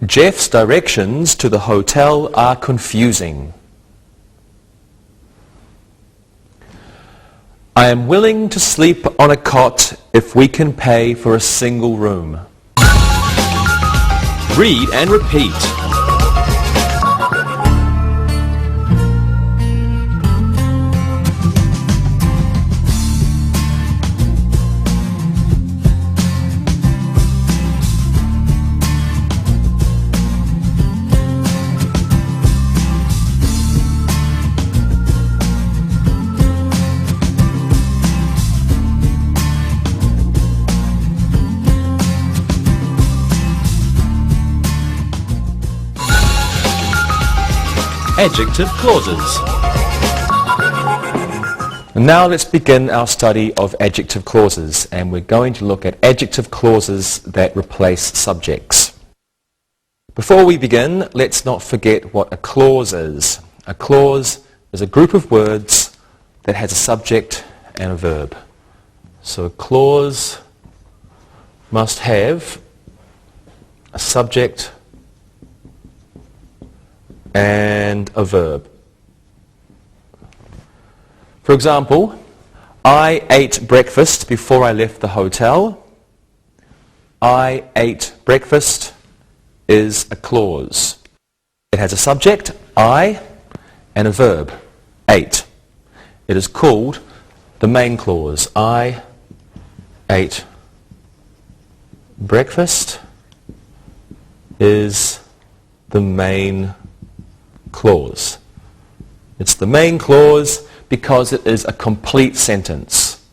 Jeff's directions to the hotel are confusing. I am willing to sleep on a cot if we can pay for a single room. Read and repeat. Adjective clauses. And now let's begin our study of adjective clauses, and we're going to look at adjective clauses that replace subjects. Before we begin, let's not forget what a clause is. A clause is a group of words that has a subject and a verb. So a clause must have a subject and a verb. For example, I ate breakfast before I left the hotel. I ate breakfast is a clause. It has a subject, I, and a verb, ate. It is called the main clause. I ate breakfast is the main clause. It's the main clause because it is a complete sentence.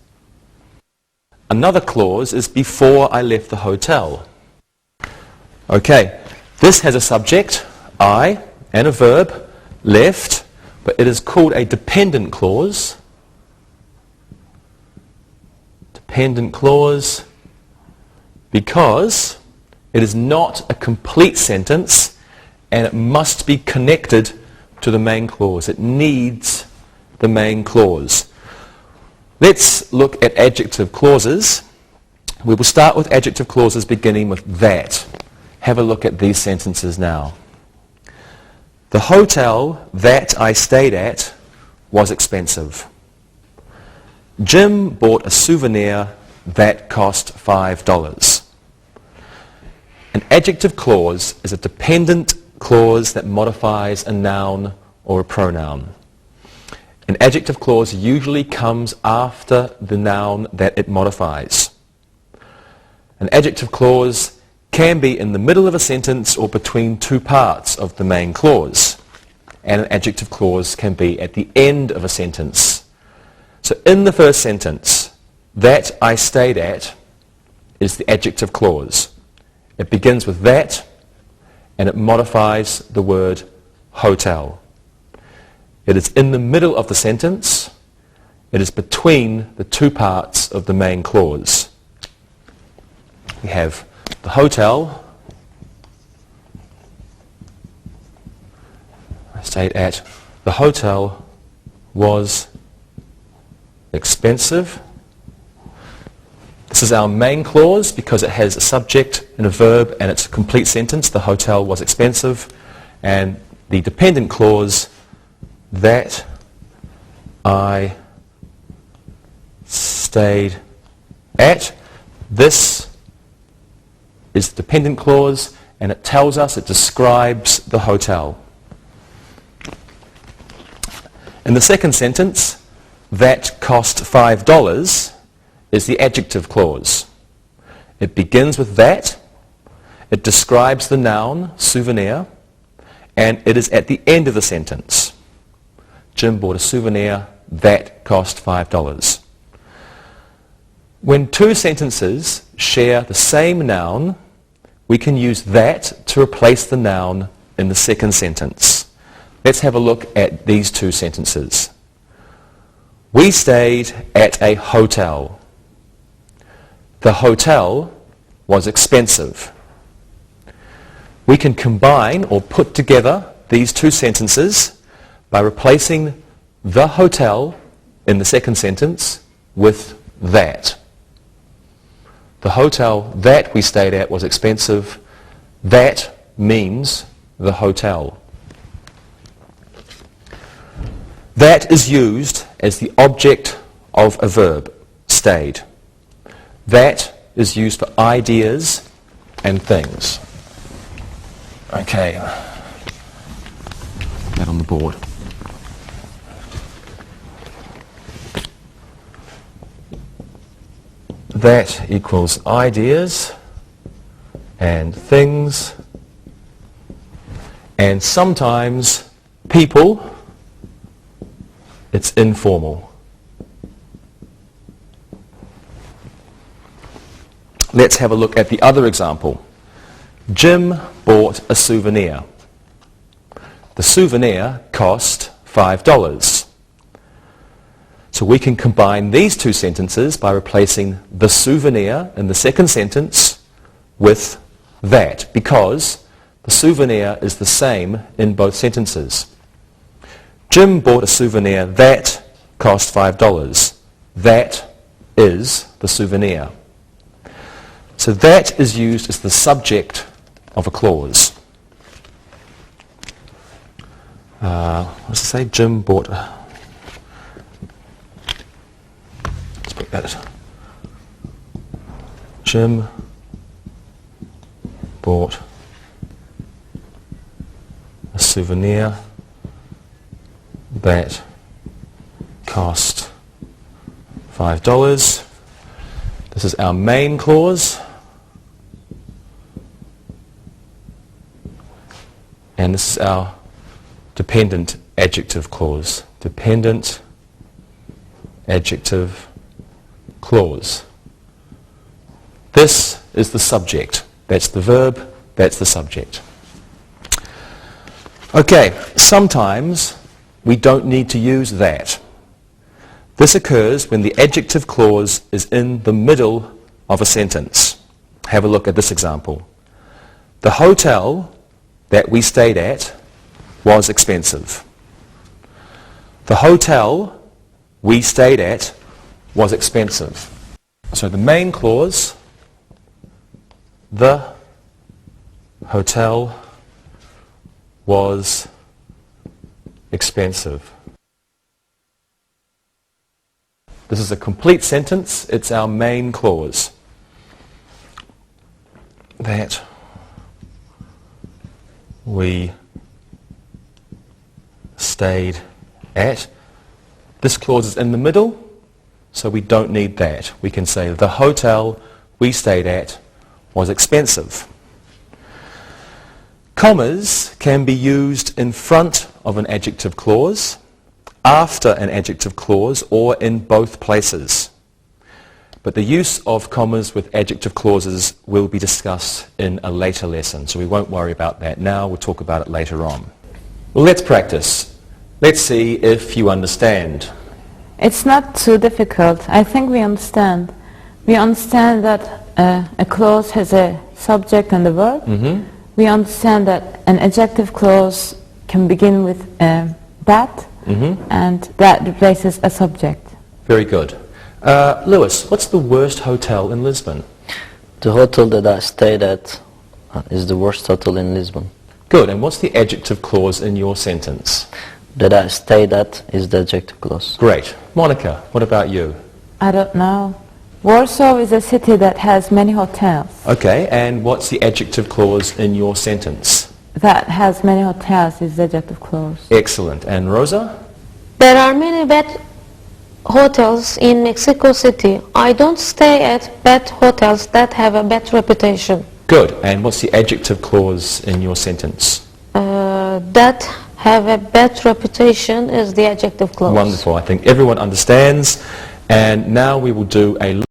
Another clause is before I left the hotel. Okay, this has a subject, I, and a verb, left, but it is called a dependent clause. Dependent clause because it is not a complete sentence and it must be connected to the main clause. It needs the main clause. Let's look at adjective clauses. We will start with adjective clauses beginning with that. Have a look at these sentences now. The hotel that I stayed at was expensive. Jim bought a souvenir that cost $5. An adjective clause is a dependent clause that modifies a noun or a pronoun. An adjective clause usually comes after the noun that it modifies. An adjective clause can be in the middle of a sentence or between two parts of the main clause. And an adjective clause can be at the end of a sentence. So in the first sentence, that I stayed at is the adjective clause. It begins with that and it modifies the word hotel. It is in the middle of the sentence. It is between the two parts of the main clause. We have the hotel I stayed at. The hotel was expensive. This is our main clause because it has a subject and a verb and it's a complete sentence. The hotel was expensive. And the dependent clause, that I stayed at. This is the dependent clause and it tells us, it describes the hotel. In the second sentence, that cost $5 is the adjective clause. It begins with that, it describes the noun, souvenir, and it is at the end of the sentence. Jim bought a souvenir that cost $5. When two sentences share the same noun, we can use that to replace the noun in the second sentence. Let's have a look at these two sentences. We stayed at a hotel. The hotel was expensive. We can combine or put together these two sentences by replacing the hotel in the second sentence with that. The hotel that we stayed at was expensive. That means the hotel. That is used as the object of a verb, stayed. That is used for ideas and things. Okay, that on the board. That equals ideas and things, and sometimes people. It's informal. Let's have a look at the other example. Jim bought a souvenir. The souvenir cost $5. So we can combine these two sentences by replacing the souvenir in the second sentence with that, because the souvenir is the same in both sentences. Jim bought a souvenir that cost $5. That is the souvenir. So that is used as the subject of a clause. What does it say? Jim bought a... Let's put that. Jim bought a souvenir that cost $5. This is our main clause. And this is our dependent adjective clause. Dependent adjective clause. This is the subject. That's the verb, that's the subject. Okay, sometimes we don't need to use that. This occurs when the adjective clause is in the middle of a sentence. Have a look at this example. The hotel that we stayed at was expensive. The hotel we stayed at was expensive. So the main clause, the hotel was expensive. This is a complete sentence. It's our main clause. That we stayed at. This clause is in the middle, so we don't need that. We can say the hotel we stayed at was expensive. Commas can be used in front of an adjective clause, after an adjective clause, or in both places. But the use of commas with adjective clauses will be discussed in a later lesson, so we won't worry about that now. We'll talk about it later on. Well, let's practice. Let's see if you understand. It's not too difficult. I think we understand. We understand that a clause has a subject and a verb. Mm-hmm. We understand that an adjective clause can begin with that, and that replaces a subject. Very good. Lewis, what's the worst hotel in Lisbon? The hotel that I stayed at is the worst hotel in Lisbon. Good. And what's the adjective clause in your sentence? That I stayed at is the adjective clause. Great. Monica, what about you? I don't know. Warsaw is a city that has many hotels. Okay, and what's the adjective clause in your sentence? That has many hotels is the adjective clause. Excellent. And Rosa? There are many bad hotels in Mexico City. I don't stay at bad hotels that have a bad reputation. Good. And what's the adjective clause in your sentence? That have a bad reputation is the adjective clause. Wonderful. I think everyone understands. And now we will do a